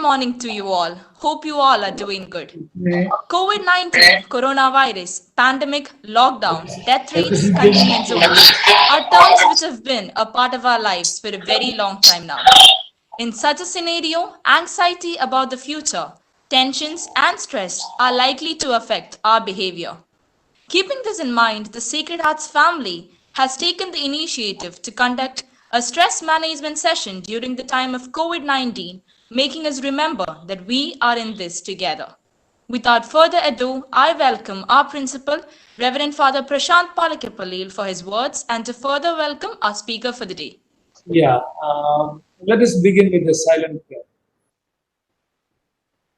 morning to you all. Hope you all are doing good. May COVID 19, coronavirus, pandemic, lockdowns, death rates, representation containment zones are terms which have been a part of our lives for a very long time now. In such a scenario, anxiety about the future, tensions, and stress are likely to affect our behavior. Keeping this in mind, the Sacred Hearts family has taken the initiative to conduct a stress management session during the time of COVID 19, making us remember that we are in this together. Without further ado, I welcome our principal, Reverend Father Prashant Palakapalil, for his words and to further welcome our speaker for the day. yeah, let us begin with the silent prayer.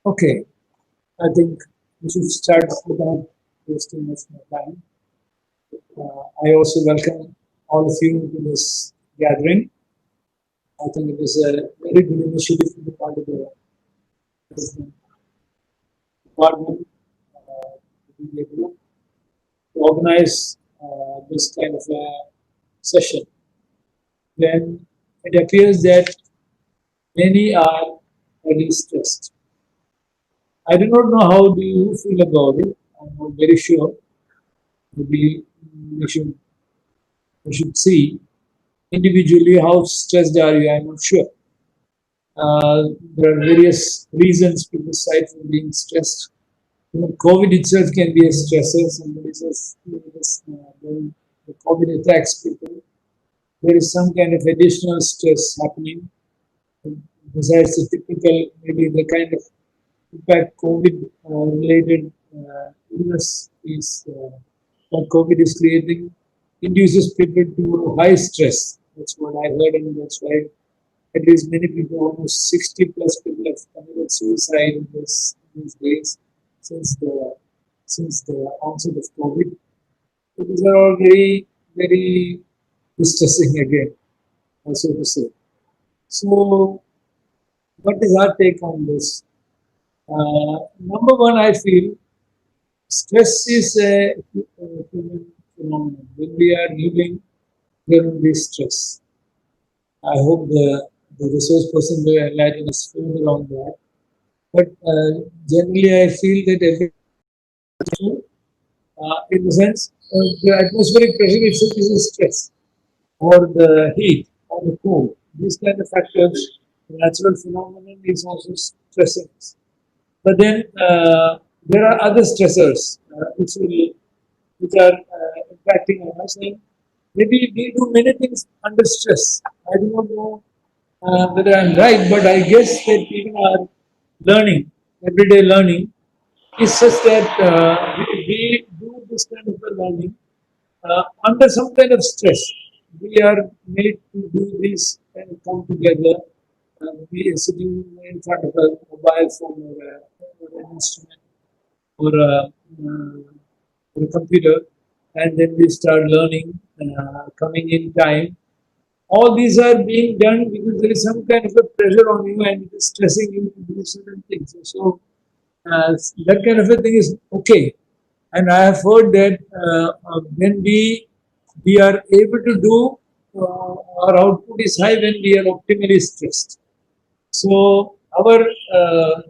Okay, I think we should start without wasting much more time. I also welcome all of you to this gathering. I think it is a very good initiative from the part of the President Department to be able to organize this kind of a session. When it appears that many are very stressed. I do not know how do you feel about it. I'm not very sure. Maybe we should we should see individually how stressed are you. I'm not sure. There are various reasons people cite for being stressed. COVID itself can be a stressor. Somebody says when the COVID attacks people, there is some kind of additional stress happening besides the typical, maybe the kind of impact COVID related illness is what COVID is creating induces people to high stress. That's what I heard, and that's why at least many people, almost 60 plus people, have committed suicide in these days since the onset of COVID. So these are all very distressing again, so to say. So, what is our take on this? Number one, I feel stress is a human phenomenon. When we are living, there will be stress. I hope the resource person will enlighten us further on that. But generally, I feel that every in the sense, the atmospheric pressure itself is a stress, or the heat, or the cold. These kind of factors, the natural phenomenon is also stressing us. But then there are other stressors which are impacting on us, and maybe we do many things under stress. I do not know whether I'm right, but I guess that even our learning, everyday learning, is such that we do this kind of a learning under some kind of stress. We are made to do this and come together. We are sitting in front of a mobile phone or an instrument or a computer, and then we start learning, coming in time. All these are being done because there is some kind of a pressure on you and it is stressing you to do certain things. So that kind of a thing is okay. And I have heard that when we are able to do our output is high when we are optimally stressed. So our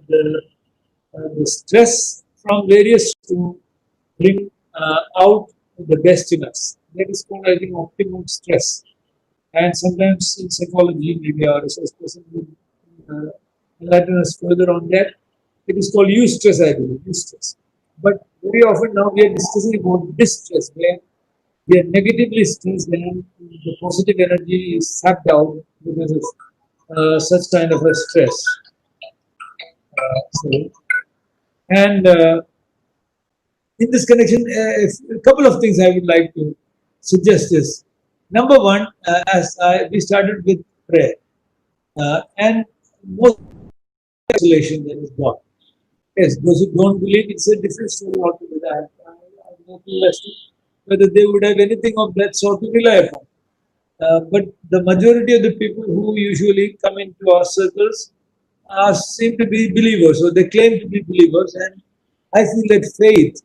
the stress from various to bring out the best in us. That is called, I think, optimum stress. And sometimes in psychology, maybe our research person will enlighten us further on that. It is called eustress, I believe, eustress. But very often now we are discussing about distress, where we are negatively stressed and the positive energy is sucked out because of such kind of a stress. So, and in this connection, a couple of things I would like to suggest is number one, we started with prayer, and most isolation that is God. Yes, those who don't believe, it's a different story altogether. I have no clue as to whether they would have anything of that sort to rely upon. But the majority of the people who usually come into our circles seem to be believers, or they claim to be believers, and I feel that faith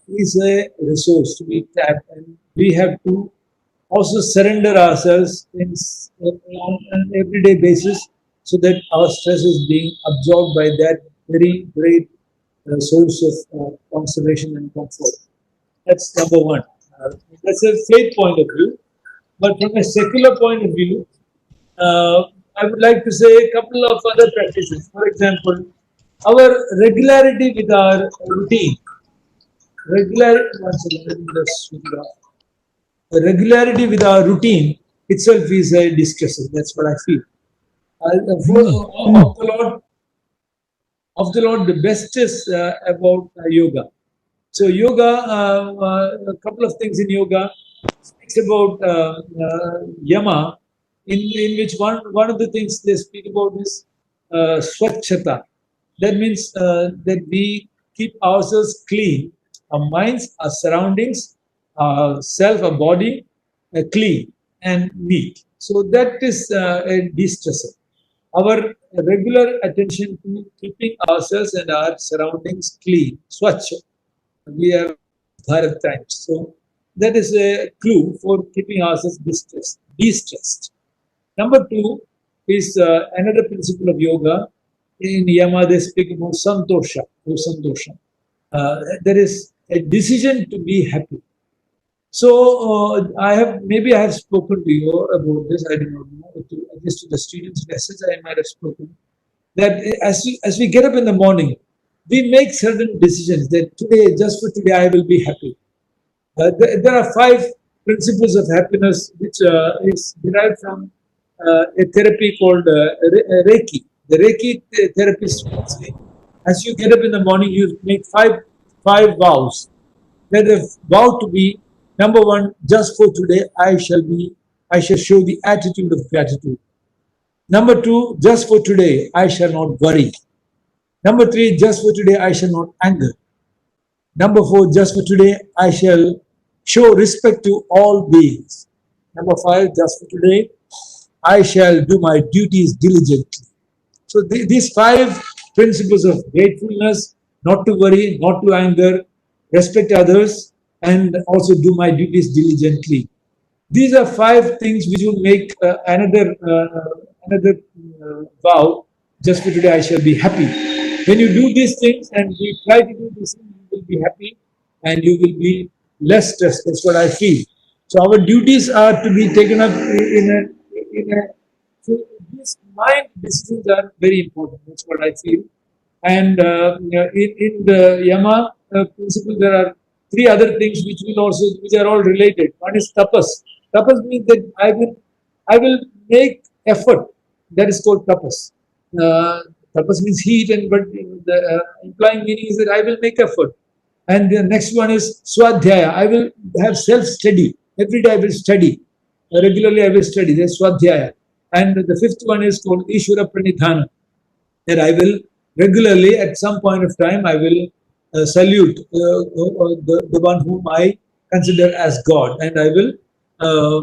is a resource to be tapped, and we have to also surrender ourselves on an everyday basis so that our stress is being absorbed by that very great source of conservation and comfort. That's number one. That's a faith point of view. But from a secular point of view, uh, I would like to say a couple of other practices. For example, our regularity with our routine. One second, let me just switch it off. The regularity with our routine itself is a distressor. That's what I feel. Of the Lord, the best is about yoga. So yoga, a couple of things in yoga speaks about yama, in which one of the things they speak about is swachhata. That means that we keep ourselves clean, our minds, our surroundings, our self, our body, clean and neat. So that is a de-stressor. Our regular attention to keeping ourselves and our surroundings clean, swachh. We have Bharat Times. So that is a clue for keeping ourselves distressed, de-stressed. Number two is another principle of yoga. In Yama, they speak about santosha, or santosha. There is a decision to be happy. So I have spoken to you about this. I do not know. Just to the students' lessons, I might have spoken that as we get up in the morning, we make certain decisions that today, just for today, I will be happy. There are five principles of happiness which is derived from a therapy called Reiki. The Reiki therapist say, as you get up in the morning, you make five vows. That the vow to be number one, just for today, I shall show the attitude of gratitude. Number two, just for today, I shall not worry. Number three, just for today, I shall not anger. Number four, just for today, I shall show respect to all beings. Number five, just for today, I shall do my duties diligently. So these five principles of gratefulness, not to worry, not to anger, respect others, and also do my duties diligently. These are five things which will make another vow. Just for today, I shall be happy. When you do these things and you try to do these things, you will be happy and you will be less stressed. That's what I feel. So our duties are to be taken up so these mind decisions are very important. That's what I feel. And in the Yama principle, there are three other things which are all related. One is tapas. Tapas means that I will make effort. That is called tapas. Tapas means heat, and but the implying meaning is that I will make effort. And the next one is swadhyaya. I will have self-study. Every day I will study. Regularly I will study. That's swadhyaya. And the fifth one is called Ishvara Pranidhana. That I will regularly, at some point of time, I will salute the one whom I consider as God, and I will I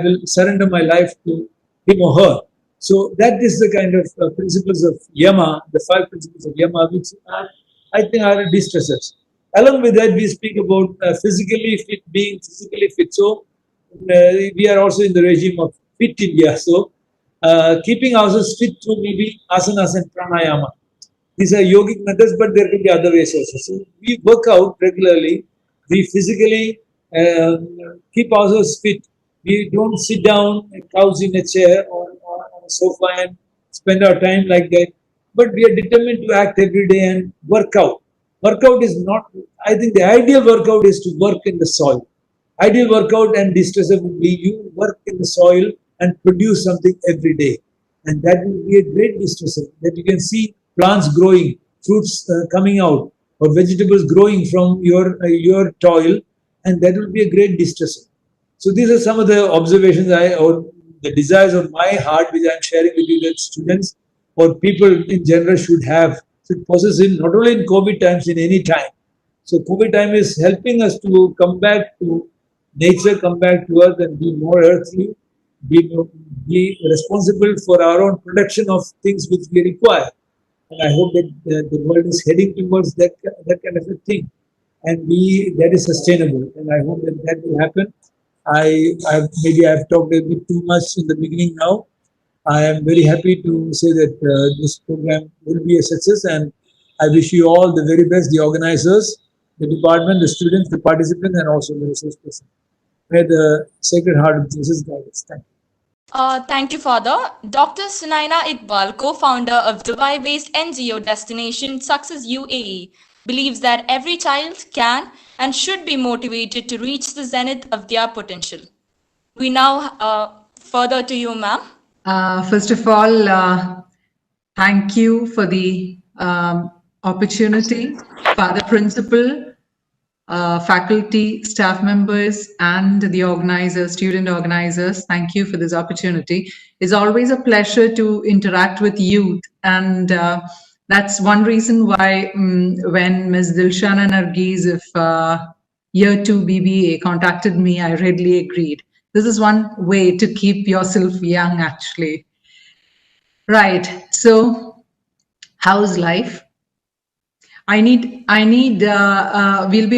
will surrender my life to him or her. So that is the kind of principles of Yama, the five principles of Yama, which I think are distressors. Along with that, we speak about physically fit, being physically fit. So we are also in the regime of Fit India. So keeping ourselves fit through maybe asanas and pranayama. These are yogic methods, but there could be other ways also. So we work out regularly. We physically keep ourselves fit. We don't sit down and couch in a chair or on a sofa and spend our time like that. But we are determined to act every day and work out. Workout is not, I think the ideal workout is to work in the soil. Ideal workout and distressor would be you work in the soil and produce something every day. And that will be a great distressor, that you can see plants growing, fruits coming out, or vegetables growing from your toil, and that will be a great distressor. So these are some of the observations or the desires of my heart which I am sharing with you, that students or people in general should have, should possess in not only in COVID times, in any time. So COVID time is helping us to come back to nature, come back to earth and be more earthly, be responsible for our own production of things which we require. And I hope that the world is heading towards that kind of a thing, and that is sustainable. And I hope that will happen. Maybe I've talked a bit too much in the beginning now. I am very happy to say that this program will be a success, and I wish you all the very best, the organizers, the department, the students, the participants, and also the resource person. May the Sacred Heart of Jesus guide us. Thank you. Thank you, Father. Dr. Sunaina Iqbal, co-founder of Dubai-based NGO Destination Success UAE, believes that every child can and should be motivated to reach the zenith of their potential. We now further to you, ma'am. First of all, thank you for the opportunity, Father Principal, faculty, staff members, and the organizers, student organizers. Thank you for this opportunity. It's always a pleasure to interact with youth, and that's one reason why when Ms. Dilshana Nargis of Year 2 BBA contacted me, I readily agreed. This is one way to keep yourself young, actually. Right. So, how's life? We'll be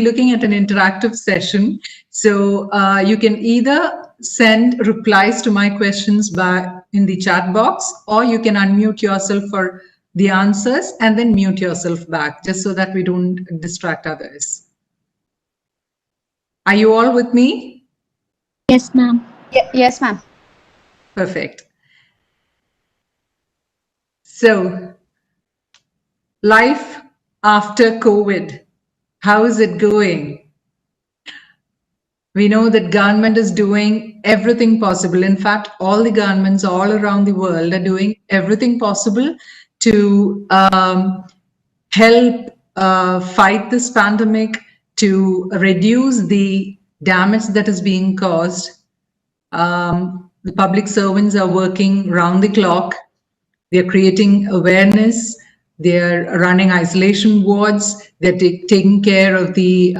looking at an interactive session. So you can either send replies to my questions in the chat box, or you can unmute yourself for the answers and then mute yourself back, just so that we don't distract others. Are you all with me? Yes, ma'am. Yes, ma'am. Perfect. So, life after COVID, how is it going? We know that government is doing everything possible. In fact, all the governments all around the world are doing everything possible to help fight this pandemic, to reduce the damage that is being caused. The public servants are working round the clock. They're creating awareness. They're running isolation wards. They're taking care of the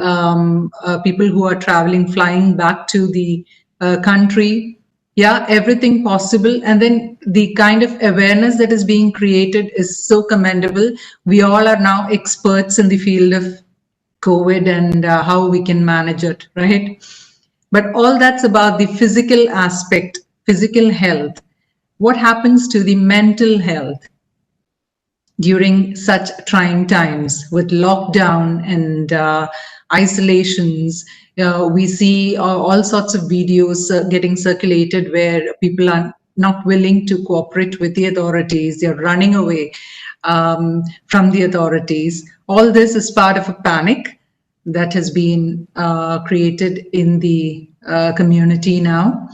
people who are traveling, flying back to the country. Yeah, everything possible. And then the kind of awareness that is being created is so commendable. We all are now experts in the field of COVID and how we can manage it, right? But all that's about the physical aspect, physical health. What happens to the mental health during such trying times with lockdown and isolations? We see all sorts of videos getting circulated where people are not willing to cooperate with the authorities. They're running away from the authorities. All this is part of a panic that has been created in the community now.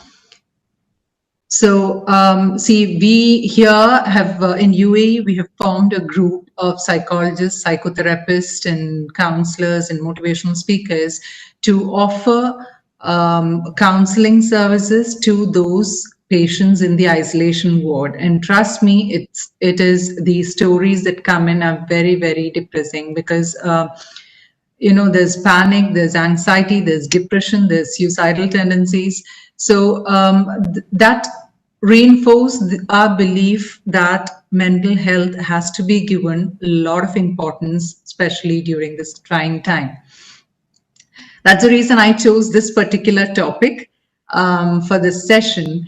So, see, we here have, in UAE, we have formed a group of psychologists, psychotherapists, and counselors and motivational speakers to offer counseling services to those patients in the isolation ward. And trust me, it is the stories that come in are very, very depressing, because you know, there's panic, there's anxiety, there's depression, there's suicidal tendencies. So that reinforced our belief that mental health has to be given a lot of importance, especially during this trying time. That's the reason I chose this particular topic for this session.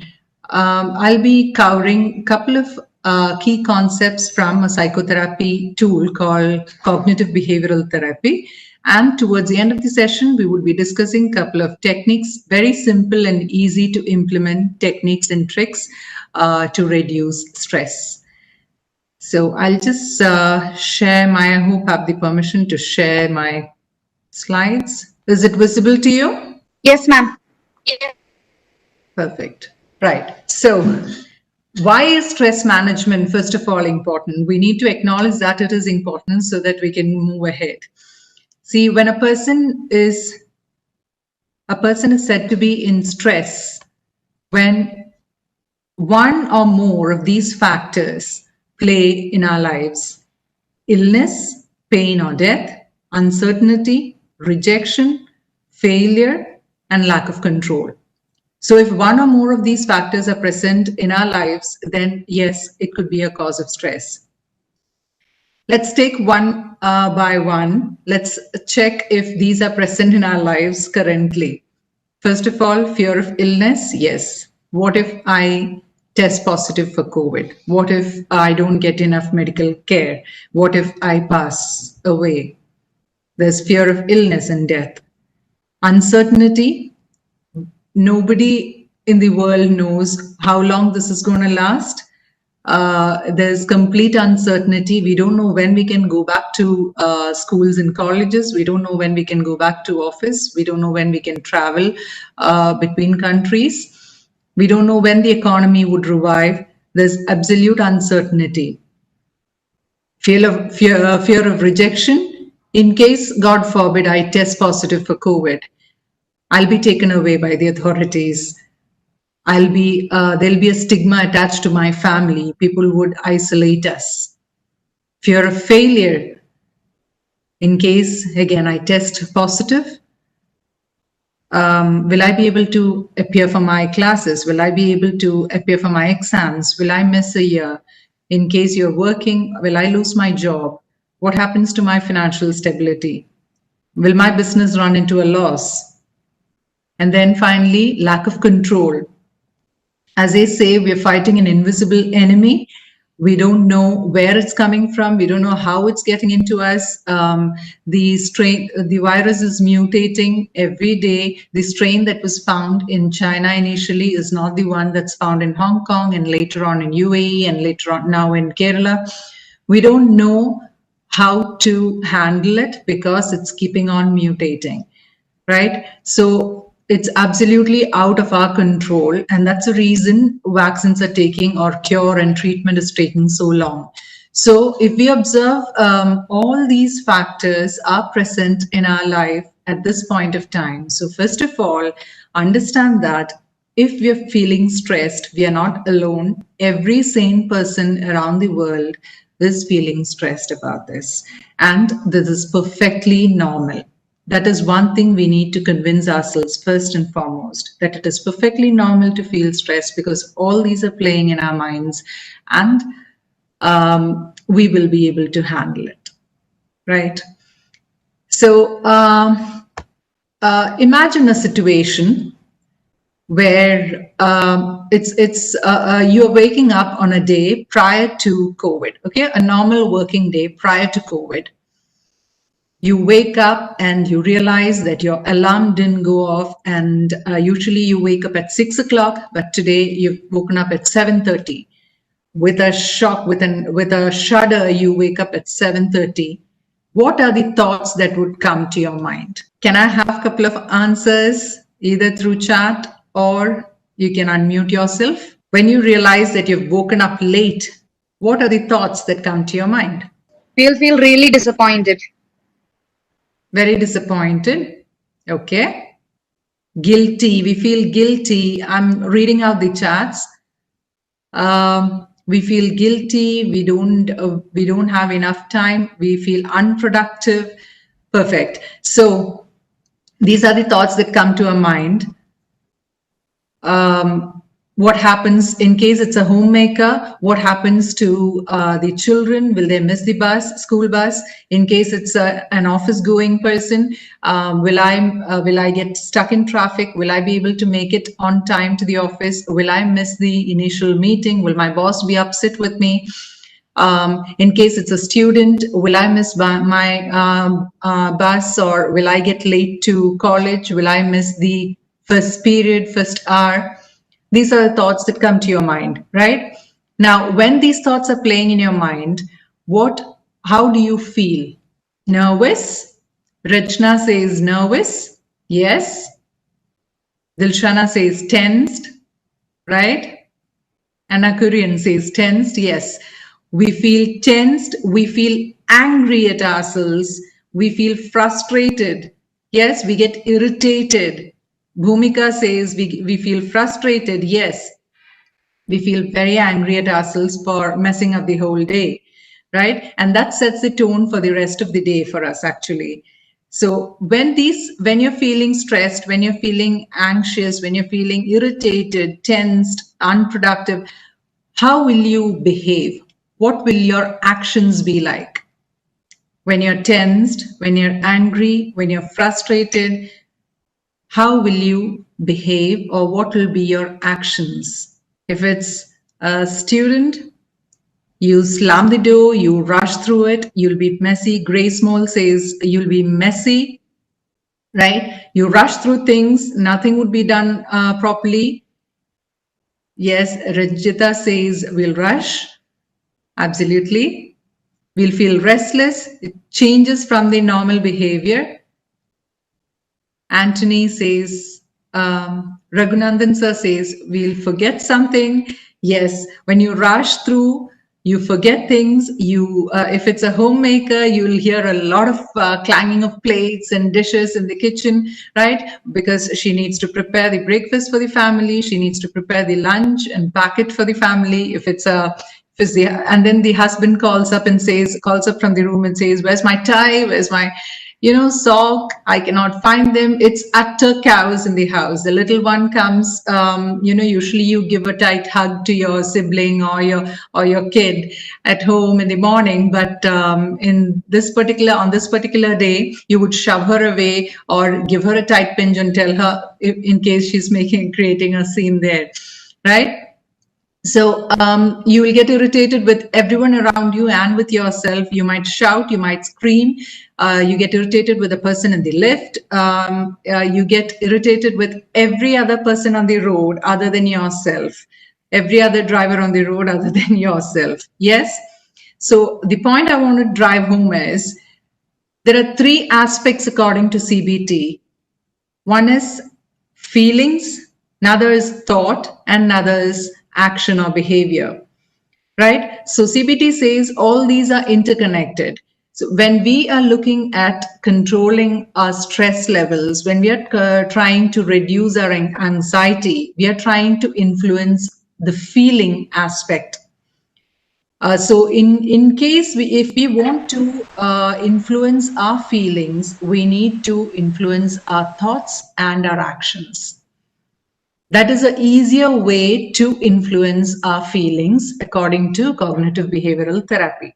I'll be covering a couple of key concepts from a psychotherapy tool called cognitive behavioral therapy. And towards the end of the session, we would be discussing a couple of techniques, very simple and easy to implement techniques and tricks to reduce stress. So I'll just share I hope I have the permission to share my slides. Is it visible to you? Yes, ma'am. Perfect. Right. So why is stress management, first of all, important? We need to acknowledge that it is important so that we can move ahead. See, when a person is said to be in stress, when one or more of these factors play in our lives: illness, pain or death, uncertainty, rejection, failure, and lack of control. So if one or more of these factors are present in our lives, then yes, it could be a cause of stress. Let's take one by one. Let's check if these are present in our lives currently. First of all, fear of illness. Yes. What if I test positive for COVID? What if I don't get enough medical care? What if I pass away? There's fear of illness and death. Uncertainty. Nobody in the world knows how long this is going to last. There's complete uncertainty. We don't know when we can go back to schools and colleges. We don't know when we can go back to office. We don't know when we can travel between countries. We don't know when the economy would revive. There's absolute uncertainty. Fear of rejection. In case, God forbid, I test positive for COVID, I'll be taken away by the authorities. There'll be a stigma attached to my family. People would isolate us. Fear of failure. In case, again, I test positive, will I be able to appear for my classes? Will I be able to appear for my exams? Will I miss a year? In case you're working, will I lose my job? What happens to my financial stability? Will my business run into a loss? And then finally, lack of control. As they say, we're fighting an invisible enemy. We don't know where it's coming from. We don't know how it's getting into us. The virus is mutating every day. The strain that was found in China initially is not the one that's found in Hong Kong and later on in UAE and later on now in Kerala. We don't know how to handle it because it's keeping on mutating, right? So it's absolutely out of our control. And that's the reason vaccines are taking, or cure and treatment is taking so long. So if we observe, all these factors are present in our life at this point of time. So first of all, understand that if we are feeling stressed, we are not alone. Every sane person around the world is feeling stressed about this. And this is perfectly normal. That is one thing we need to convince ourselves first and foremost, that it is perfectly normal to feel stressed because all these are playing in our minds, and we will be able to handle it, right? So imagine a situation where you're waking up on a day prior to COVID, okay? A normal working day prior to COVID. You wake up and you realize that your alarm didn't go off, and usually you wake up at 6 o'clock, but today you've woken up at 7:30. With a shock, with a shudder, you wake up at 7:30. What are the thoughts that would come to your mind? Can I have a couple of answers, either through chat or you can unmute yourself? When you realize that you've woken up late, what are the thoughts that come to your mind? We'll feel really disappointed. Very disappointed. Okay. Guilty. We feel guilty. I'm reading out the chats. We feel guilty. We don't have enough time. We feel unproductive. Perfect. So these are the thoughts that come to our mind. What happens in case it's a homemaker? What happens to the children? Will they miss the school bus? In case it's an office-going person, will I get stuck in traffic? Will I be able to make it on time to the office? Will I miss the initial meeting? Will my boss be upset with me? In case it's a student, will I miss my bus, or will I get late to college? Will I miss the first period, first hour? These are the thoughts that come to your mind, right? Now, when these thoughts are playing in your mind, how do you feel? Nervous? Rachna says nervous. Yes. Dilshana says tensed, right? Anna Kurian says tensed. Yes. We feel tensed. We feel angry at ourselves. We feel frustrated. Yes, we get irritated. Bhumika says we feel frustrated. Yes, we feel very angry at ourselves for messing up the whole day, right? And that sets the tone for the rest of the day for us, actually. So when you're feeling stressed, when you're feeling anxious, when you're feeling irritated, tensed, unproductive, how will you behave? What will your actions be like? When you're tensed, when you're angry, when you're frustrated, how will you behave, or what will be your actions? If it's A student, you slam the door, you rush through it, you'll be messy. Grace Moll says you'll be messy, right? You rush through things, nothing would be done properly. Yes, Rajita says we'll rush. Absolutely. We'll feel restless. It changes from the normal behavior. Anthony says, Raghunandan sir says, we'll forget something. Yes, when you rush through, you forget things. You, if it's a homemaker, you'll hear a lot of clanging of plates and dishes in the kitchen, right? Because she needs to prepare the breakfast for the family. She needs to prepare the lunch and pack it for the family. If it's and then the husband calls up from the room and says, where's my tie? Where's my, sock? I cannot find them. It's utter chaos in the house. The little one comes, usually you give a tight hug to your sibling or your kid at home in the morning. But on this particular day, you would shove her away or give her a tight pinch and tell her in case she's creating a scene there, right? So you will get irritated with everyone around you and with yourself. You might shout, you might scream. You get irritated with the person in the lift. You get irritated with every other person on the road other than yourself. Every other driver on the road other than yourself. Yes? So the point I want to drive home is there are three aspects according to CBT. One is feelings, another is thought, and another is action or behavior, right? So CBT says all these are interconnected. So when we are looking at controlling our stress levels, when we are trying to reduce our anxiety, we are trying to influence the feeling aspect. So in case if we want to influence our feelings, we need to influence our thoughts and our actions. That is an easier way to influence our feelings according to cognitive behavioral therapy.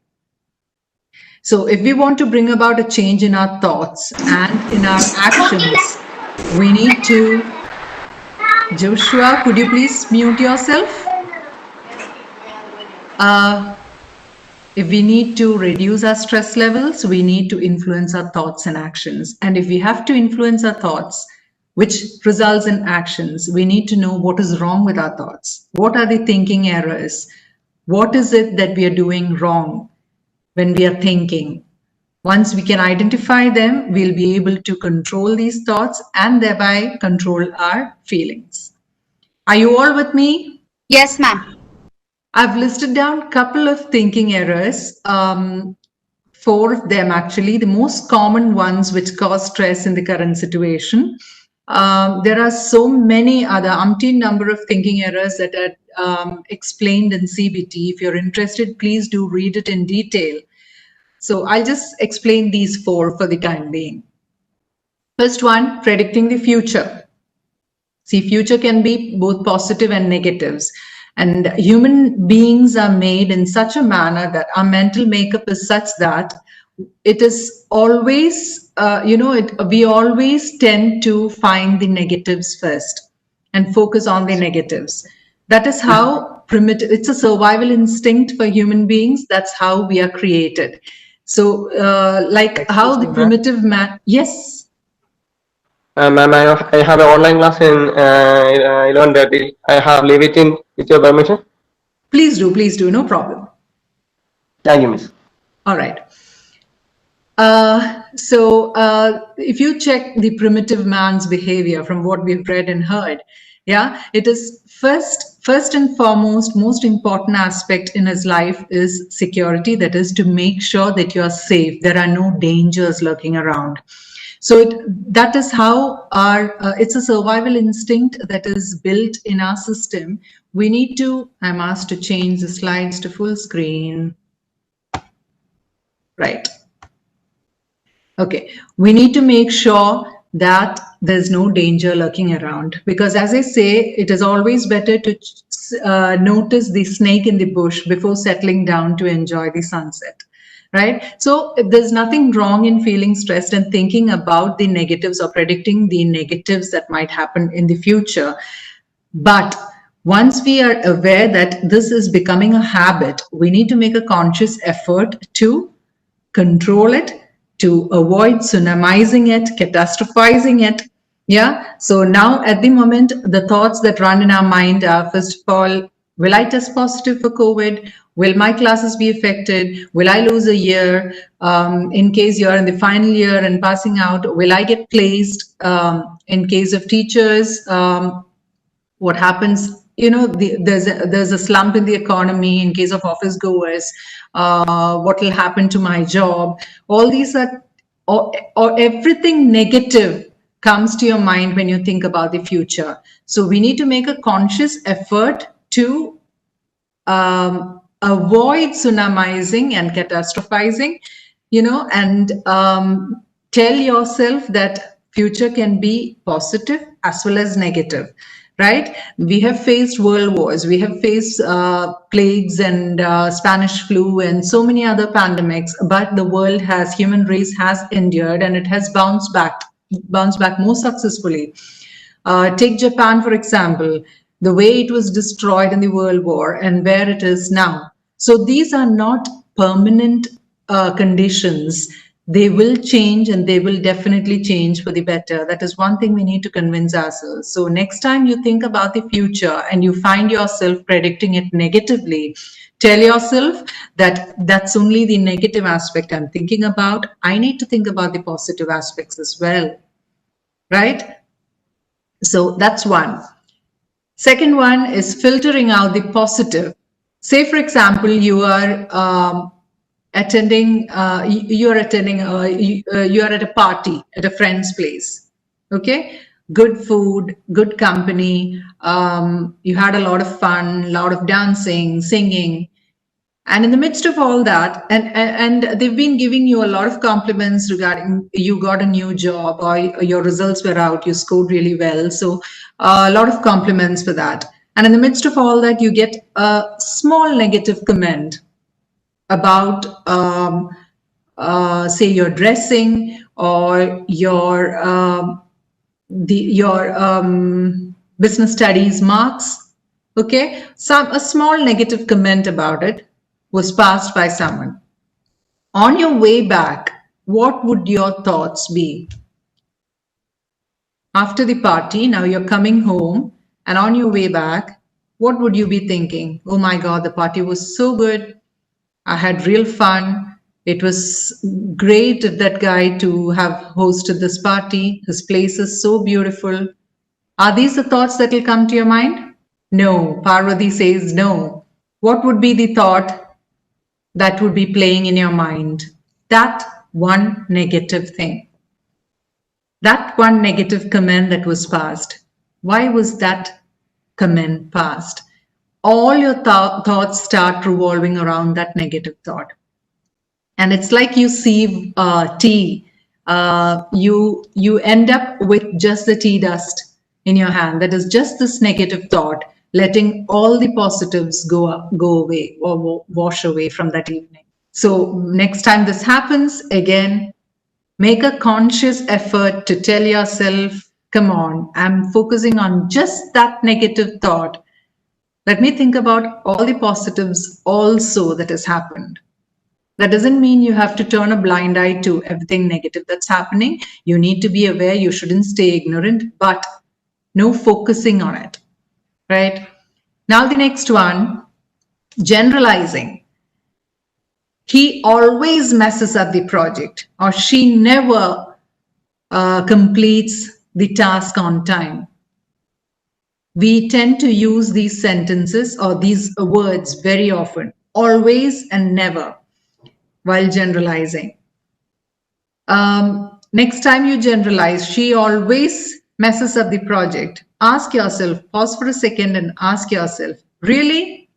So if we want to bring about a change in our thoughts and in our actions, we need to... Joshua, could you please mute yourself? If we need to reduce our stress levels, we need to influence our thoughts and actions. And if we have to influence our thoughts, which results in actions, we need to know what is wrong with our thoughts. What are the thinking errors? What is it that we are doing wrong when we are thinking? Once we can identify them, we'll be able to control these thoughts and thereby control our feelings. Are you all with me? Yes, ma'am. I've listed down a couple of thinking errors, 4 of them actually, the most common ones which cause stress in the current situation. There are so many other umpteen number of thinking errors that are explained in CBT. If you're interested, please do read it in detail. So I'll just explain these 4 for the time being. First one, predicting the future. See, future can be both positive and negatives. And human beings are made in such a manner that our mental makeup is such that it is always, we always tend to find the negatives first and focus on the negatives. That is how primitive, it's a survival instinct for human beings. That's how we are created. So like how the primitive man, yes. Ma'am, I have an online class in 11:30. I have leave it in with your permission. Please do, no problem. Thank you, miss. All right. So if you check the primitive man's behavior from what we've read and heard, yeah, it is first and foremost, most important aspect in his life is security. That is to make sure that you are safe. There are no dangers lurking around. So that is how it's a survival instinct that is built in our system. We need to, I'm asked to change the slides to full screen. Right. Okay, we need to make sure that there's no danger lurking around, because as I say, it is always better to notice the snake in the bush before settling down to enjoy the sunset, right? So there's nothing wrong in feeling stressed and thinking about the negatives or predicting the negatives that might happen in the future. But Once we are aware that this is becoming a habit, we need to make a conscious effort to control it, to avoid tsunamizing it, catastrophizing it. Yeah. So now at the moment, the thoughts that run in our mind are, first of all, will I test positive for COVID? Will my classes be affected? Will I lose a year? In case you're in the final year and passing out, will I get placed? In case of teachers, what happens, there's a slump in the economy. In case of office goers, what will happen to my job? All these are, or everything negative comes to your mind when you think about the future. So we need to make a conscious effort to avoid tsunamizing and catastrophizing, and tell yourself that future can be positive as well as negative, right? We have faced world wars, we have faced plagues and Spanish flu and so many other pandemics, but the world human race has endured, and it has bounced back more successfully. Take Japan, for example, the way it was destroyed in the World War and where it is now. So these are not permanent conditions. They will change, and they will definitely change for the better. That is one thing we need to convince ourselves. So next time you think about the future and you find yourself predicting it negatively, tell yourself that that's only the negative aspect I'm thinking about. I need to think about the positive aspects as well, right? So that's one. Second one is filtering out the positive. Say, for example, you are attending a party at a friend's place. Okay, good food, good company. You had a lot of fun, a lot of dancing, singing. And in the midst of all that, and they've been giving you a lot of compliments regarding you got a new job, or your results were out, you scored really well. So a lot of compliments for that. And in the midst of all that, you get a small negative comment about, say, your dressing or your business studies marks. Okay, a small negative comment about it was passed by someone. On your way back, what would your thoughts be? After the party, now you're coming home, and on your way back, what would you be thinking? Oh my God, the party was so good. I had real fun. It was great of that guy to have hosted this party. His place is so beautiful. Are these the thoughts that will come to your mind? No. Parvati says no. What would be the thought that would be playing in your mind? That one negative thing. That one negative comment that was passed. Why was that comment passed? All your thoughts start revolving around that negative thought. And it's like you sieve tea. You end up with just the tea dust in your hand. That is just this negative thought, letting all the positives go away or wash away from that evening. So next time this happens, again, make a conscious effort to tell yourself, come on, I'm focusing on just that negative thought. Let me think about all the positives also that has happened. That doesn't mean you have to turn a blind eye to everything negative that's happening. You need to be aware. You shouldn't stay ignorant, but no focusing on it, right? Now the next one, generalizing. He always messes up the project, or she never completes the task on time. We tend to use these sentences or these words very often, always and never, while generalizing. Next time you generalize, she always messes up the project. Ask yourself, pause for a second and ask yourself, really?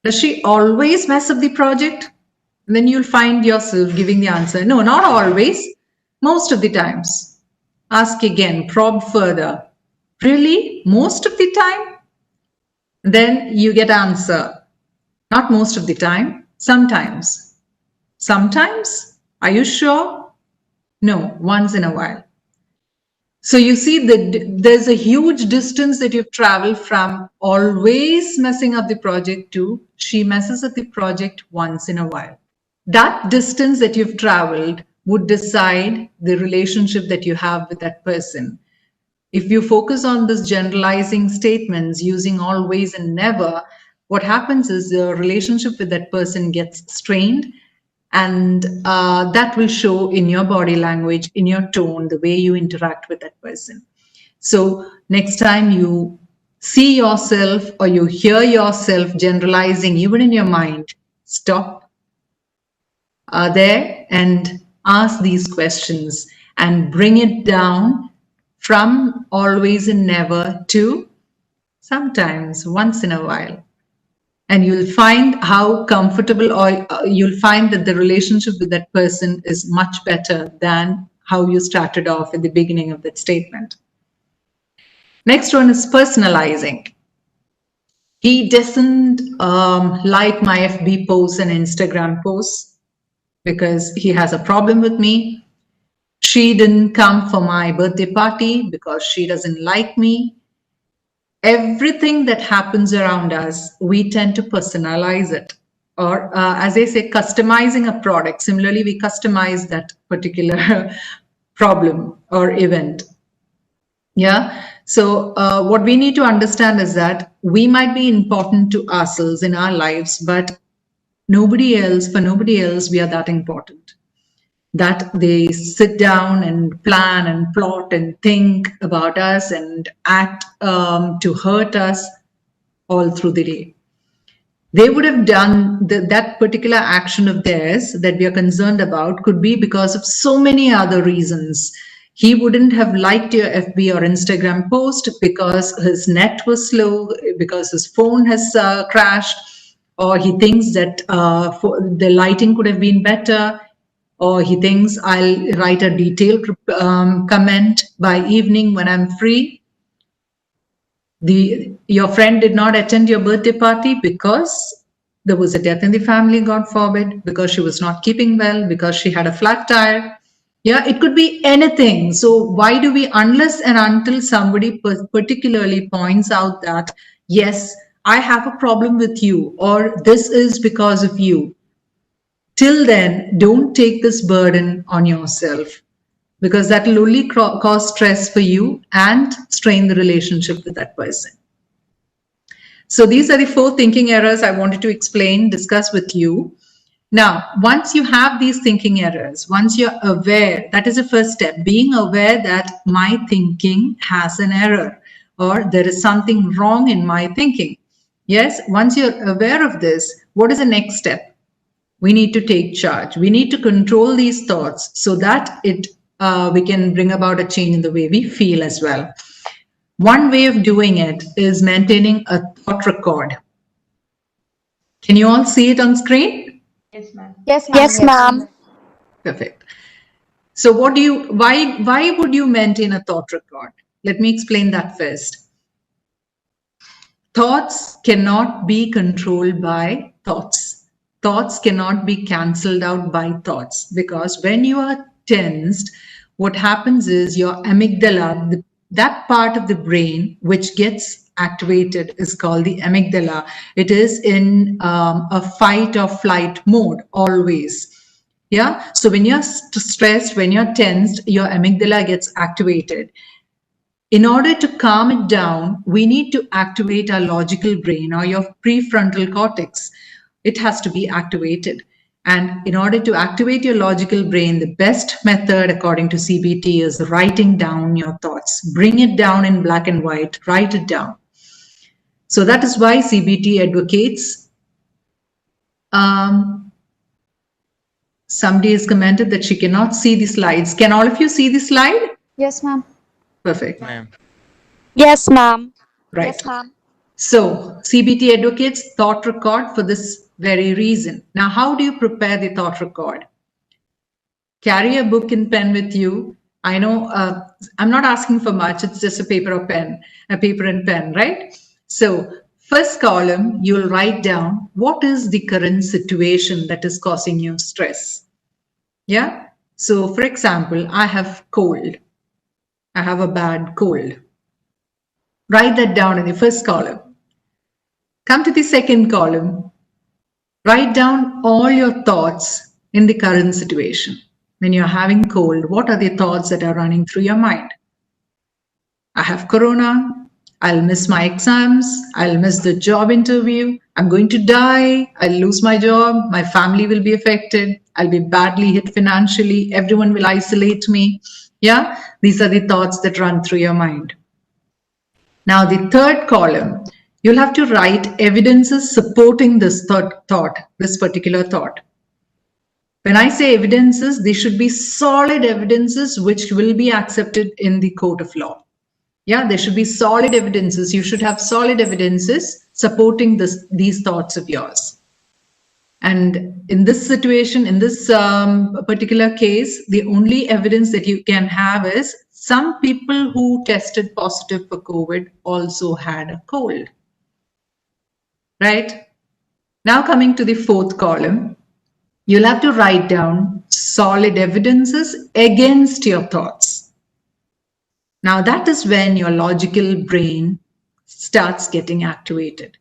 Does she always mess up the project? And then you'll find yourself giving the answer, no, not always, most of the times. Ask again, probe further. Really? Most of the time? Then you get answer. Not most of the time, sometimes. Sometimes? Are you sure? No, once in a while. So you see that there's a huge distance that you've traveled from always messing up the project to she messes up the project once in a while. That distance that you've traveled would decide the relationship that you have with that person. If you focus on this generalizing statements using always and never, what happens is the relationship with that person gets strained, and that will show in your body language, in your tone, the way you interact with that person. So next time you see yourself or you hear yourself generalizing, even in your mind, stop there and ask these questions and bring it down from always and never to sometimes, once in a while. And you'll find how comfortable, or you'll find that the relationship with that person is much better than how you started off at the beginning of that statement. Next one is personalizing. He doesn't like my FB posts and Instagram posts because he has a problem with me. She didn't come for my birthday party because she doesn't like me. Everything that happens around us, we tend to personalize it. Or as they say, customizing a product. Similarly, we customize that particular problem or event. Yeah. So what we need to understand is that we might be important to ourselves in our lives, but nobody else, for nobody else, we are that important. That they sit down and plan and plot and think about us and act to hurt us all through the day. They would have done that particular action of theirs that we are concerned about could be because of so many other reasons. He wouldn't have liked your FB or Instagram post because his net was slow, because his phone has crashed, or he thinks that the lighting could have been better, or he thinks I'll write a detailed comment by evening when I'm free. Your friend did not attend your birthday party because there was a death in the family, God forbid, because she was not keeping well, because she had a flat tire. Yeah, it could be anything. So why do we, unless and until somebody particularly points out that, yes, I have a problem with you, or this is because of you, till then, don't take this burden on yourself, because that will only cause stress for you and strain the relationship with that person. So these are the 4 thinking errors I wanted to explain, discuss with you. Now, once you have these thinking errors, once you're aware, that is the first step, being aware that my thinking has an error, or there is something wrong in my thinking. Yes, once you're aware of this, what is the next step? We need to take charge. We need to control these thoughts so that we can bring about a change in the way we feel as well. One way of doing it is maintaining a thought record. Can you all see it on screen? Yes, ma'am. Yes, ma'am. Perfect. So why would you maintain a thought record? Let me explain that first. Thoughts cannot be controlled by thoughts. Thoughts cannot be cancelled out by thoughts, because when you are tensed, what happens is your amygdala, that part of the brain which gets activated is called the amygdala. It is in a fight or flight mode always. Yeah. So when you're stressed, when you're tensed, your amygdala gets activated. In order to calm it down, we need to activate our logical brain, or your prefrontal cortex. It has to be activated. And in order to activate your logical brain, the best method, according to CBT, is writing down your thoughts. Bring it down in black and white, write it down. So that is why CBT advocates. Somebody has commented that she cannot see the slides. Can all of you see the slide? Yes, ma'am. Perfect. Yes, ma'am. Right. Yes, ma'am. So CBT advocates thought record for this very reason. Now, how do you prepare the thought record? Carry a book and pen with you. I know I'm not asking for much. It's just a paper and pen, right? So first column, you'll write down what is the current situation that is causing you stress. Yeah. So for example, I have cold. I have a bad cold. Write that down in the first column. Come to the second column. Write down all your thoughts in the current situation. When you're having cold, what are the thoughts that are running through your mind? I have corona. I'll miss my exams. I'll miss the job interview. I'm going to die. I'll lose my job. My family will be affected. I'll be badly hit financially. Everyone will isolate me. Yeah, these are the thoughts that run through your mind. Now, the third column, you'll have to write evidences supporting this thought, this particular thought. When I say evidences, they should be solid evidences which will be accepted in the court of law. Yeah, there should be solid evidences. You should have solid evidences supporting these thoughts of yours. And in this situation, in this particular case, the only evidence that you can have is some people who tested positive for COVID also had a cold. Right? Now coming to the fourth column, you'll have to write down solid evidences against your thoughts. Now that is when your logical brain starts getting activated.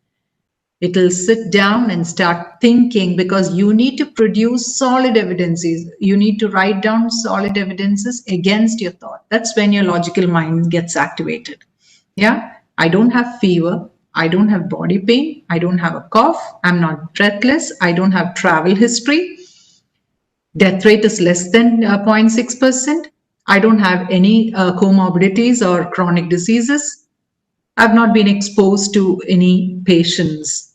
It'll sit down and start thinking because you need to produce solid evidences. You need to write down solid evidences against your thought. That's when your logical mind gets activated. Yeah, I don't have fever. I don't have body pain. I don't have a cough. I'm not breathless. I don't have travel history. Death rate is less than 0.6%. I don't have any comorbidities or chronic diseases. I've not been exposed to any patients.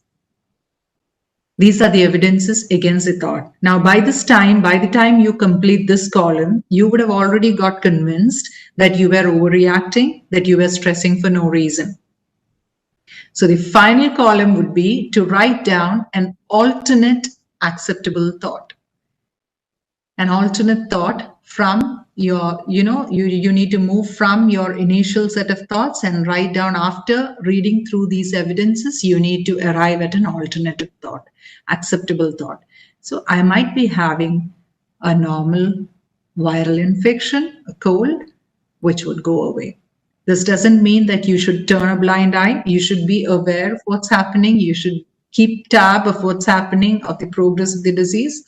These are the evidences against the thought. Now, by the time you complete this column, you would have already got convinced that you were overreacting, that you were stressing for no reason. So the final column would be to write down an alternate acceptable thought. An alternate thought from your, you need to move from your initial set of thoughts and write down after reading through these evidences, you need to arrive at an alternative thought, acceptable thought. So I might be having a normal viral infection, a cold, which would go away. This doesn't mean that you should turn a blind eye. You should be aware of what's happening. You should keep tab of what's happening, of the progress of the disease,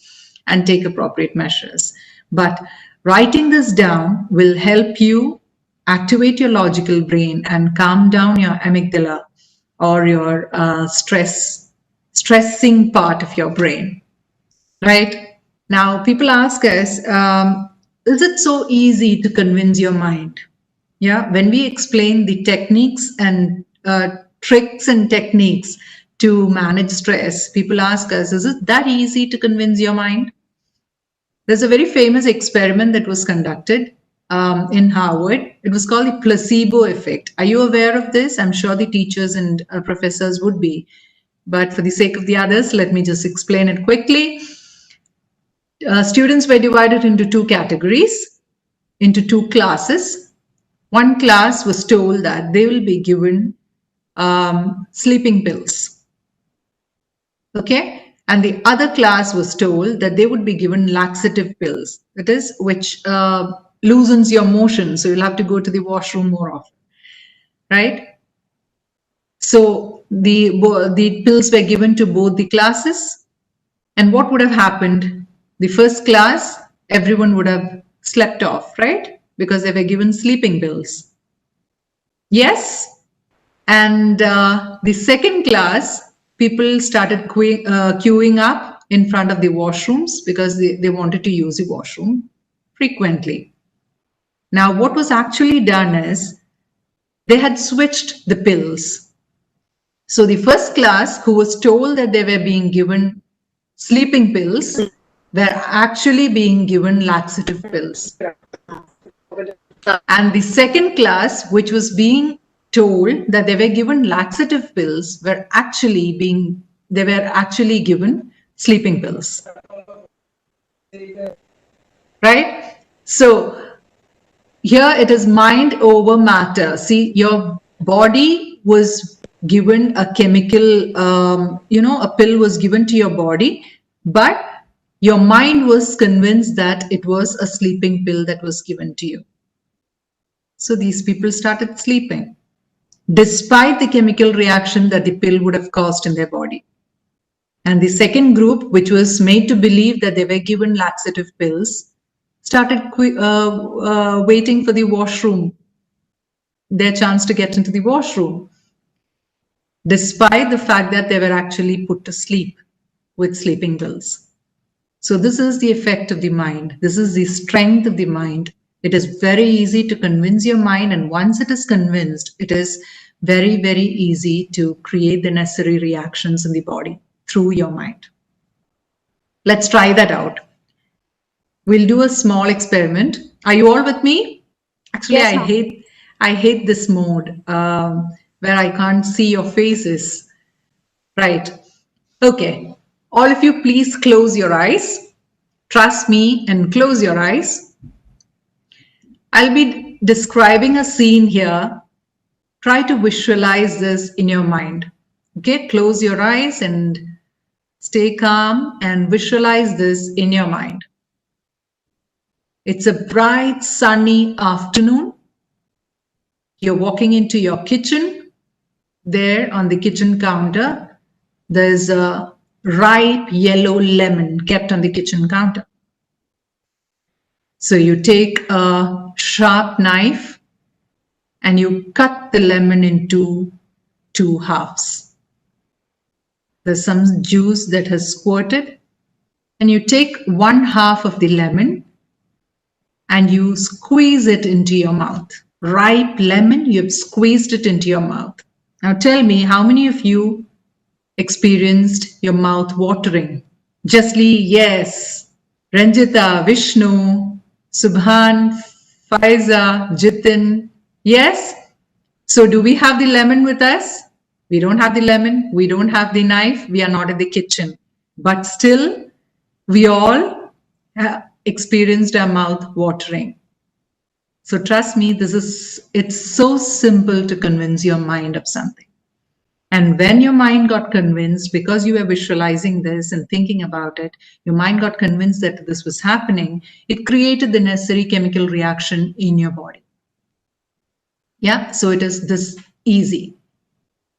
and take appropriate measures. But writing this down will help you activate your logical brain and calm down your amygdala or your stressing part of your brain. Right? Now, people ask us, is it so easy to convince your mind? Yeah, when we explain the techniques and tricks and techniques to manage stress, people ask us, is it that easy to convince your mind? There's a very famous experiment that was conducted in Harvard. It was called the placebo effect. Are you aware of this? I'm sure the teachers and professors would be. But for the sake of the others, let me just explain it quickly. Students were divided into two categories, into two classes. One class was told that they will be given sleeping pills. Okay? And the other class was told that they would be given laxative pills, that is, which loosens your motion. So you'll have to go to the washroom more often, right? So the pills were given to both the classes. And what would have happened? The first class, everyone would have slept off, right? Because they were given sleeping pills. Yes. And the second class, people started queuing up in front of the washrooms because they wanted to use the washroom frequently. Now, what was actually done is they had switched the pills. So the first class, who was told that they were being given sleeping pills, were actually being given laxative pills. And the second class, which was being told that they were given laxative pills, were actually given sleeping pills. Right? So here it is mind over matter. See, your body was given a chemical, a pill was given to your body, but your mind was convinced that it was a sleeping pill that was given to you. So these people started sleeping, despite the chemical reaction that the pill would have caused in their body. And the second group, which was made to believe that they were given laxative pills, started waiting for the washroom, their chance to get into the washroom, despite the fact that they were actually put to sleep with sleeping pills. So this is the effect of the mind. This is the strength of the mind. It is very easy to convince your mind, and once it is convinced, it is very, very easy to create the necessary reactions in the body through your mind. Let's try that out. We'll do a small experiment. Are you all with me? Actually, Yes, ma'am. I hate this mode where I can't see your faces. Right. Okay. All of you, please close your eyes. Trust me and close your eyes. I'll be describing a scene here. Try to visualize this in your mind. Okay, close your eyes and stay calm and visualize this in your mind. It's a bright, sunny afternoon. You're walking into your kitchen. There on the kitchen counter, there's a ripe yellow lemon kept on the kitchen counter. So you take a sharp knife and you cut the lemon into 2 halves. There's some juice that has squirted, and you take 1 half of the lemon and you squeeze it into your mouth. Ripe lemon, you've squeezed it into your mouth. Now tell me, how many of you experienced your mouth watering? Jasli, yes. Ranjita, Vishnu, Subhan, Faiza, Jitin, yes. So do we have the lemon with us? We don't have the lemon. We don't have the knife. We are not in the kitchen. But still, we all experienced our mouth watering. So trust me, it's so simple to convince your mind of something. And when your mind got convinced, because you were visualizing this and thinking about it, your mind got convinced that this was happening, it created the necessary chemical reaction in your body. Yeah, so it is this easy.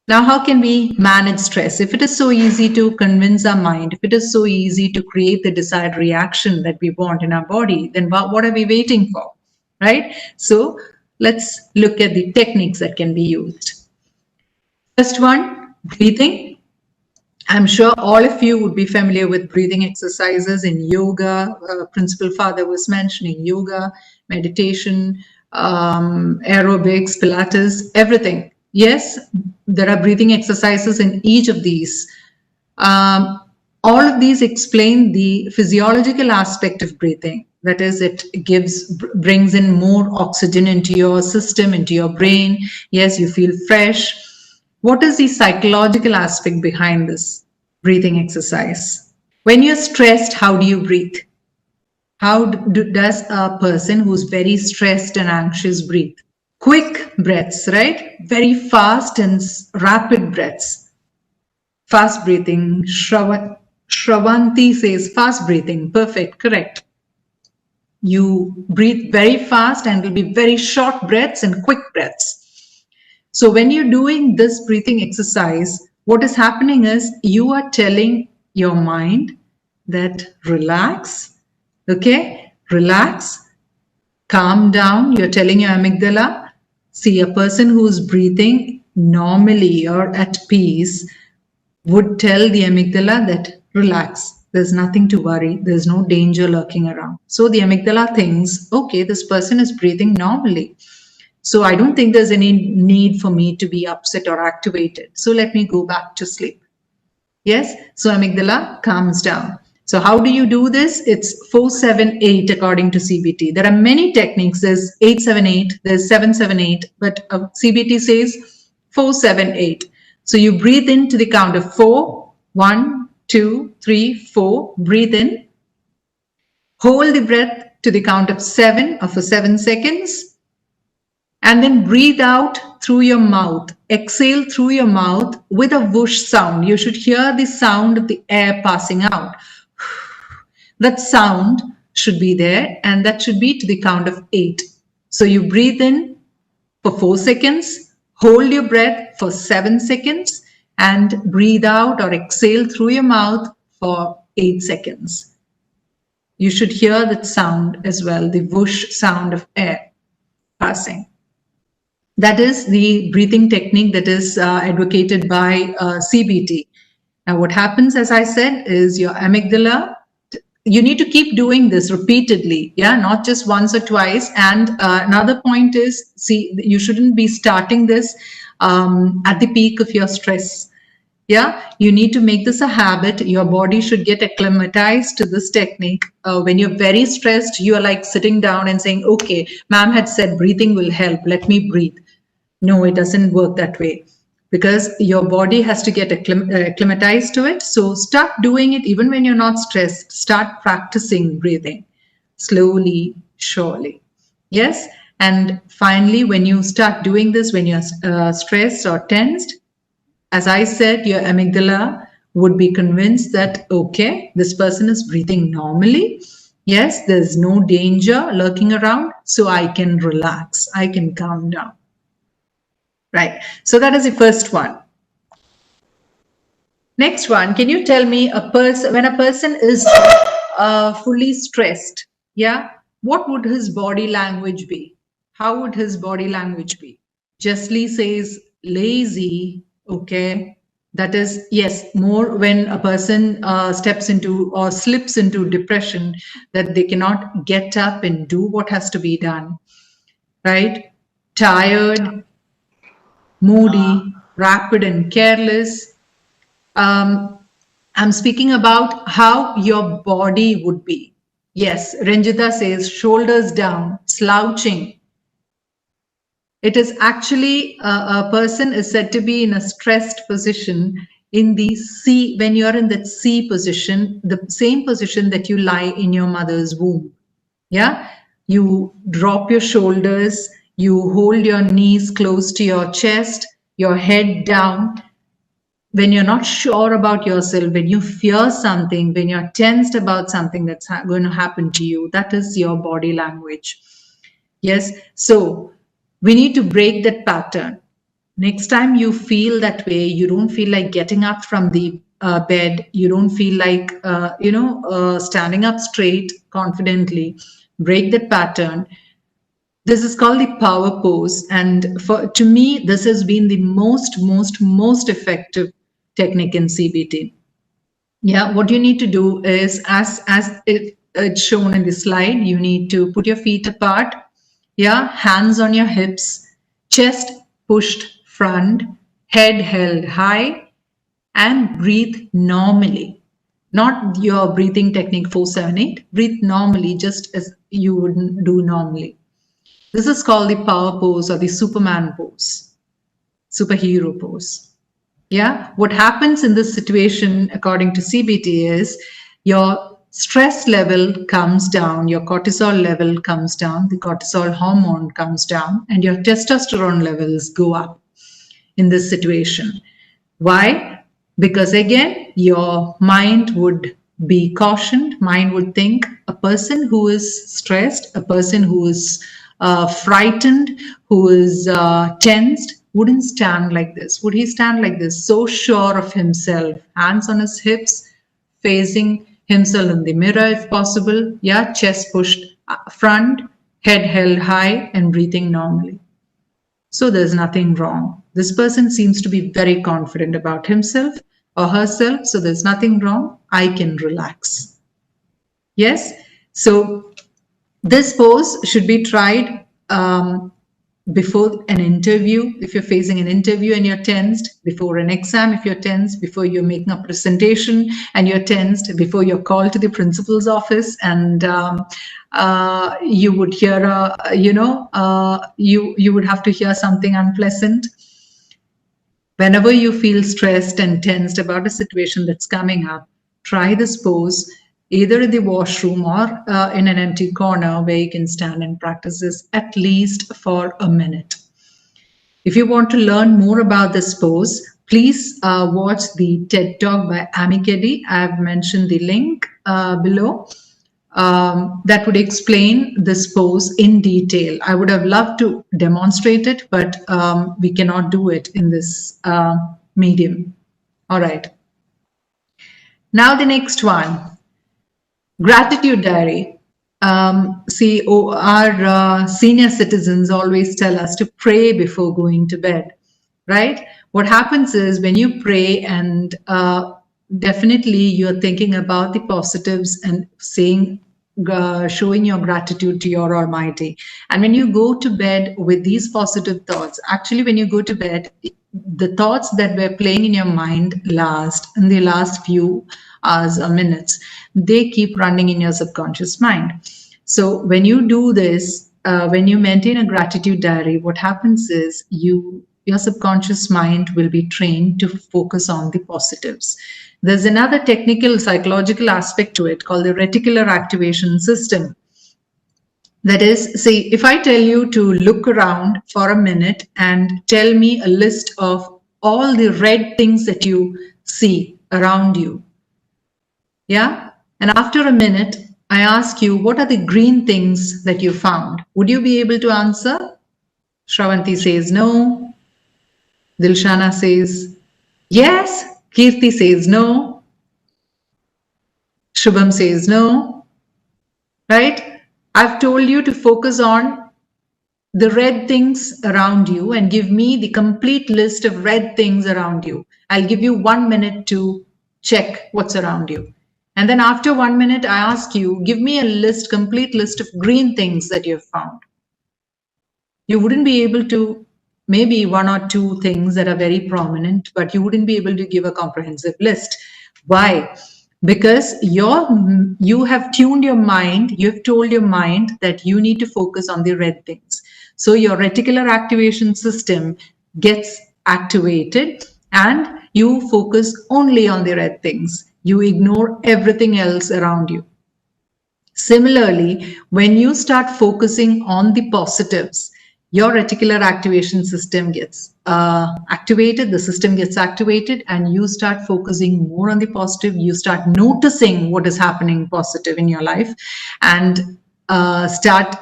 Now, how can we manage stress? If it is so easy to convince our mind, if it is so easy to create the desired reaction that we want in our body, then what are we waiting for, right? So let's look at the techniques that can be used. First one, breathing. I'm sure all of you would be familiar with breathing exercises in yoga. Principal Father was mentioning yoga, meditation, aerobics, Pilates, everything. Yes, there are breathing exercises in each of these. All of these explain the physiological aspect of breathing. That is, it brings in more oxygen into your system, into your brain. Yes, you feel fresh. What is the psychological aspect behind this breathing exercise? When you're stressed, how do you breathe? How does a person who's very stressed and anxious breathe? Quick breaths, right? Very fast and rapid breaths. Fast breathing. Shravanti says fast breathing. Perfect, correct. You breathe very fast and will be very short breaths and quick breaths. So when you're doing this breathing exercise, what is happening is you are telling your mind that relax, okay? Relax, calm down. You're telling your amygdala. See, a person who's breathing normally or at peace would tell the amygdala that relax, there's nothing to worry, there's no danger lurking around. So the amygdala thinks, okay, this person is breathing normally. So I don't think there's any need for me to be upset or activated. So let me go back to sleep. Yes, so amygdala calms down. So how do you do this? It's 4-7-8 according to CBT. There are many techniques. There's 8-7-8, there's 7-7-8, but CBT says 4-7-8. So you breathe in to the count of 4, 1, 2, 3, 4. Breathe in. Hold the breath to the count of 7 or for 7 seconds. And then breathe out through your mouth. Exhale through your mouth with a whoosh sound. You should hear the sound of the air passing out. That sound should be there, and that should be to the count of 8. So you breathe in for 4 seconds, hold your breath for 7 seconds, and breathe out or exhale through your mouth for 8 seconds. You should hear that sound as well, the whoosh sound of air passing. That is the breathing technique that is advocated by CBT. Now, what happens, as I said, is your amygdala, you need to keep doing this repeatedly, yeah, not just once or twice. And another point is, see, you shouldn't be starting this at the peak of your stress. Yeah, you need to make this a habit. Your body should get acclimatized to this technique. When you're very stressed, you are like sitting down and saying, okay, ma'am had said breathing will help, let me breathe. No, it doesn't work that way, because your body has to get acclimatized to it. So start doing it even when you're not stressed. Start practicing breathing slowly, surely. Yes. And finally, when you start doing this, when you're stressed or tensed, as I said, your amygdala would be convinced that, okay, this person is breathing normally. Yes, there's no danger lurking around, so I can relax. I can calm down. Right. So that is the first one. Next one, can you tell me when a person is fully stressed, yeah, what would his body language be? How would his body language be? Justly says lazy. Okay. That is, yes, more when a person steps into or slips into depression, that they cannot get up and do what has to be done. Right. Tired, moody, rapid and careless. I'm speaking about how your body would be. Yes, Ranjita says shoulders down, slouching. It is actually a person is said to be in a stressed position in the C, when you're in that C position, the same position that you lie in your mother's womb. Yeah, you drop your shoulders, you hold your knees close to your chest, your head down. When you're not sure about yourself, when you fear something, when you're tensed about something that's going to happen to you, that is your body language. Yes, so we need to break that pattern. Next time you feel that way, you don't feel like getting up from the bed, you don't feel like, standing up straight confidently, break that pattern. This is called the power pose. And to me, this has been the most effective technique in CBT. Yeah, what you need to do is, as it's shown in the slide, you need to put your feet apart. Yeah, hands on your hips, chest pushed front, head held high, and breathe normally. Not your breathing technique 4-7-8. Breathe normally, just as you would do normally. This is called the power pose or the Superman pose, superhero pose. Yeah, what happens in this situation, according to CBT, is your stress level comes down, your cortisol level comes down, the cortisol hormone comes down, and your testosterone levels go up in this situation. Why? Because again, your mind would be cautioned. Mind would think a person who is stressed, a person who is frightened, who is tensed, wouldn't stand like this. Would he stand like this? So sure of himself, hands on his hips, facing himself in the mirror if possible. Yeah, chest pushed front, head held high, and breathing normally. So there's nothing wrong. This person seems to be very confident about himself or herself. So there's nothing wrong. I can relax. Yes. So this pose should be tried before an interview, if you're facing an interview and you're tensed, before an exam if you're tensed, before you're making a presentation and you're tensed, before you're called to the principal's office and you would hear you would have to hear something unpleasant. Whenever you feel stressed and tensed about a situation that's coming up, try this pose either in the washroom or in an empty corner where you can stand and practice this at least for a minute. If you want to learn more about this pose, please watch the TED Talk by Amy Cuddy. I have mentioned the link below. that would explain this pose in detail. I would have loved to demonstrate it, but we cannot do it in this medium. All right. Now the next one, gratitude diary. Our senior citizens always tell us to pray before going to bed, right? What happens is when you pray and definitely you're thinking about the positives and saying, showing your gratitude to your Almighty. And when you go to bed with these positive thoughts, actually when you go to bed, the thoughts that were playing in your mind in the last few hours or minutes, they keep running in your subconscious mind. So when you do this, when you maintain a gratitude diary, what happens is your subconscious mind will be trained to focus on the positives. There's another technical psychological aspect to it called the reticular activation system. That is, say, if I tell you to look around for a minute and tell me a list of all the red things that you see around you. Yeah. And after a minute, I ask you, what are the green things that you found? Would you be able to answer? Shravanti says no. Dilshana says yes. Kirti says no. Shubham says no. Right? I've told you to focus on the red things around you and give me the complete list of red things around you. I'll give you 1 minute to check what's around you. And then after 1 minute, I ask you, give me a complete list of green things that you've found. You wouldn't be able to, maybe 1 or 2 things that are very prominent, but you wouldn't be able to give a comprehensive list. Why? Because you have tuned your mind, you've told your mind that you need to focus on the red things. So your reticular activation system gets activated and you focus only on the red things. You ignore everything else around you. Similarly, when you start focusing on the positives, your reticular activation system gets activated, the system gets activated, and you start focusing more on the positive. You start noticing what is happening positive in your life and start,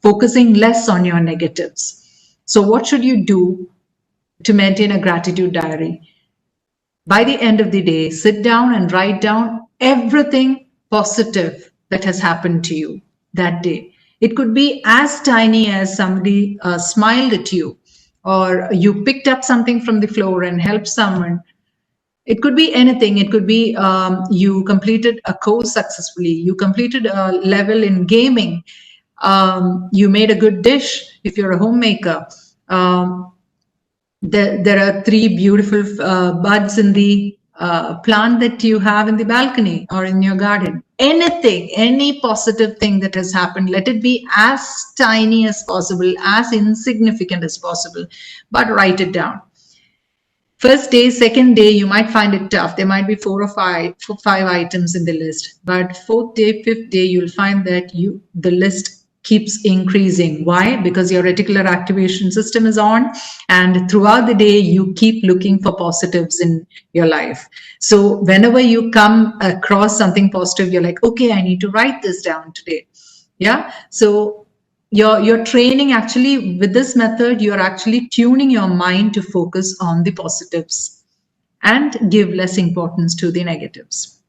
focusing less on your negatives. So what should you do to maintain a gratitude diary? By the end of the day, sit down and write down everything positive that has happened to you that day. It could be as tiny as somebody smiled at you, or you picked up something from the floor and helped someone. It could be anything. It could be you completed a course successfully. You completed a level in gaming. You made a good dish if you're a homemaker. There are 3 beautiful buds in the plant that you have in the balcony or in your garden. Anything, any positive thing that has happened, let it be as tiny as possible, as insignificant as possible, but write it down. First day, second day, you might find it tough. There might be 4 or 5 items in the list, but 4th day, 5th day, you'll find that the list keeps increasing. Why? Because your reticular activation system is on, and throughout the day, you keep looking for positives in your life. So whenever you come across something positive, you're like, okay, I need to write this down today. Yeah. So you're training, actually with this method, you're actually tuning your mind to focus on the positives and give less importance to the negatives.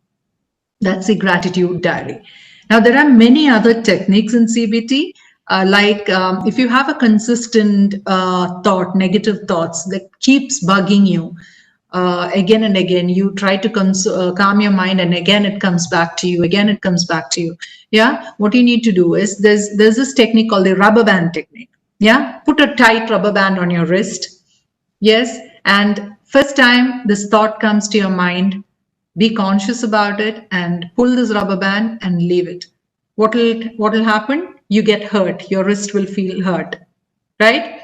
That's the gratitude diary. Now, there are many other techniques in CBT, if you have a consistent thought, negative thoughts that keeps bugging you again and again, you try to calm your mind, and again it comes back to you, again it comes back to you. Yeah, what you need to do is there's this technique called the rubber band technique. Yeah, put a tight rubber band on your wrist. Yes, and first time this thought comes to your mind, be conscious about it and pull this rubber band and leave it. What will happen? You get hurt. Your wrist will feel hurt, right?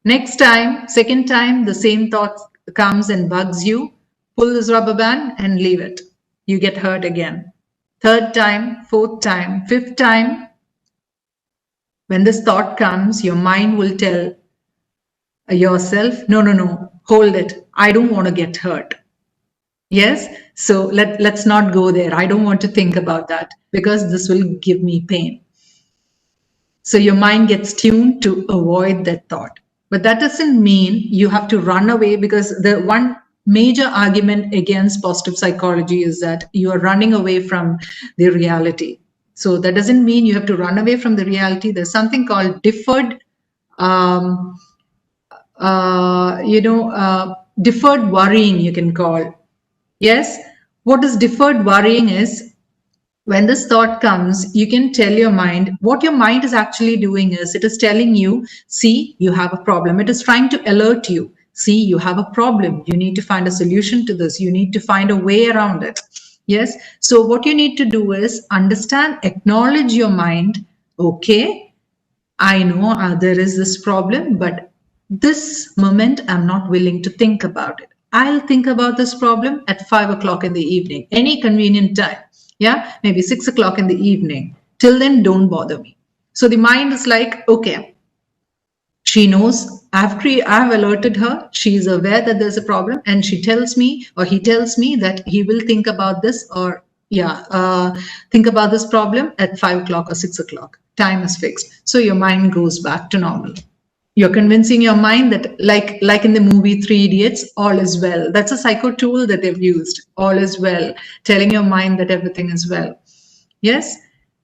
Next time, second time, the same thought comes and bugs you. Pull this rubber band and leave it. You get hurt again. Third time, fourth time, fifth time. When this thought comes, your mind will tell yourself, no, hold it. I don't want to get hurt. Yes, So let's not go there. I don't want to think about that because this will give me pain. So your mind gets tuned to avoid that thought. But that doesn't mean you have to run away, because the one major argument against positive psychology is that you are running away from the reality. So that doesn't mean you have to run away from the reality. There's something called deferred, deferred worrying, you can call. Yes. What is deferred worrying is, when this thought comes, you can tell your mind, what your mind is actually doing is, it is telling you, see, you have a problem. It is trying to alert you. See, you have a problem. You need to find a solution to this. You need to find a way around it. Yes. So what you need to do is understand, acknowledge your mind. Okay, I know there is this problem, but this moment I'm not willing to think about it. I'll think about this problem at 5 o'clock in the evening, any convenient time. Yeah, maybe 6 o'clock in the evening. Till then, don't bother me. So the mind is like, okay, she knows, I've alerted her. She's aware that there's a problem, and she tells me, or he tells me, that he will think about this, or think about this problem at 5 o'clock or 6 o'clock. Time is fixed. So your mind goes back to normal. You're convincing your mind that, like in the movie 3 Idiots, all is well. That's a psycho tool that they've used. All is well, telling your mind that everything is well. Yes.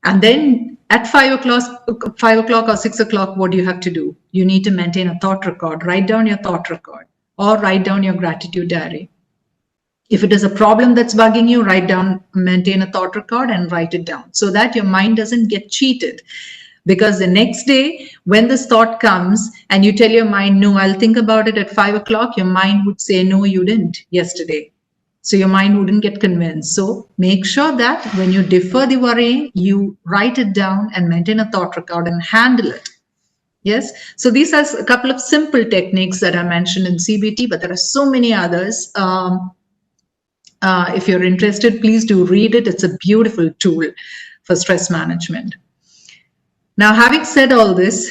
And then at 5 o'clock or 6 o'clock, what do you have to do? You need to maintain a thought record. Write down your thought record, or write down your gratitude diary. If it is a problem that's bugging you, maintain a thought record and write it down, so that your mind doesn't get cheated. Because the next day, when this thought comes and you tell your mind, no, I'll think about it at 5 o'clock, your mind would say, no, you didn't yesterday. So your mind wouldn't get convinced. So make sure that when you defer the worrying, you write it down and maintain a thought record and handle it. Yes. So these are a couple of simple techniques that are mentioned in CBT, but there are so many others. If you're interested, please do read it. It's a beautiful tool for stress management. Now, having said all this,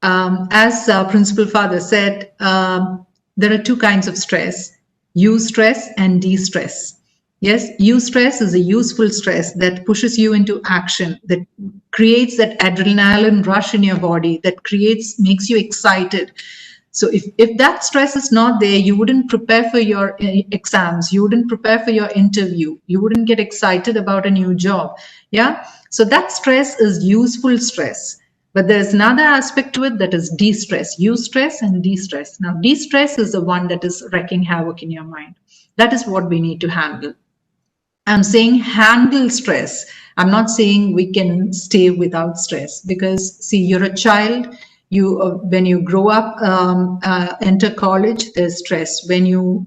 as Principal Father said, there are two kinds of stress: eustress and de-stress. Yes, eustress is a useful stress that pushes you into action, that creates that adrenaline rush in your body, that makes you excited. So if that stress is not there, you wouldn't prepare for your exams, you wouldn't prepare for your interview, you wouldn't get excited about a new job. Yeah. So that stress is useful stress. But there's another aspect to it, that is de-stress, eustress and de-stress. Now, de-stress is the one that is wreaking havoc in your mind. That is what we need to handle. I'm saying handle stress. I'm not saying we can stay without stress, because see, you're a child. When you grow up, enter college, there's stress. When you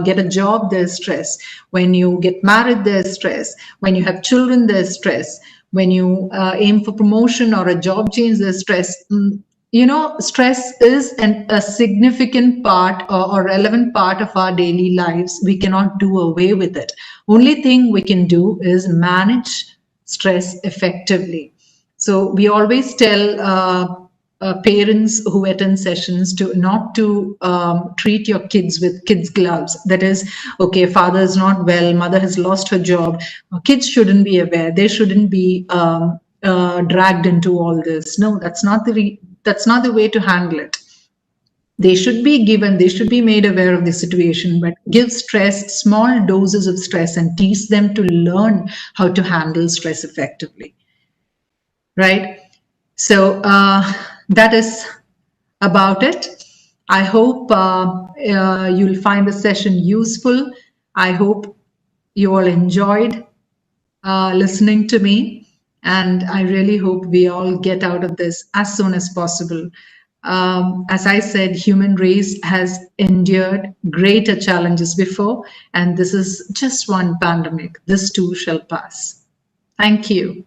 get a job, there's stress. When you get married, there's stress. When you have children, there's stress. When you aim for promotion or a job change, there's stress. Stress is a significant part or relevant part of our daily lives. We cannot do away with it. Only thing we can do is manage stress effectively. So we always tell parents who attend sessions not to treat your kids with kids' gloves. That is, okay, father is not well, mother has lost her job. Kids shouldn't be aware. They shouldn't be dragged into all this. No, that's not the way to handle it. They should be made aware of the situation, but give small doses of stress and teach them to learn how to handle stress effectively. Right? So that is about it. I hope you'll find the session useful. I hope you all enjoyed listening to me, and I really hope we all get out of this as soon as possible. As I said, human race has endured greater challenges before, and this is just one pandemic. This too shall pass. Thank you.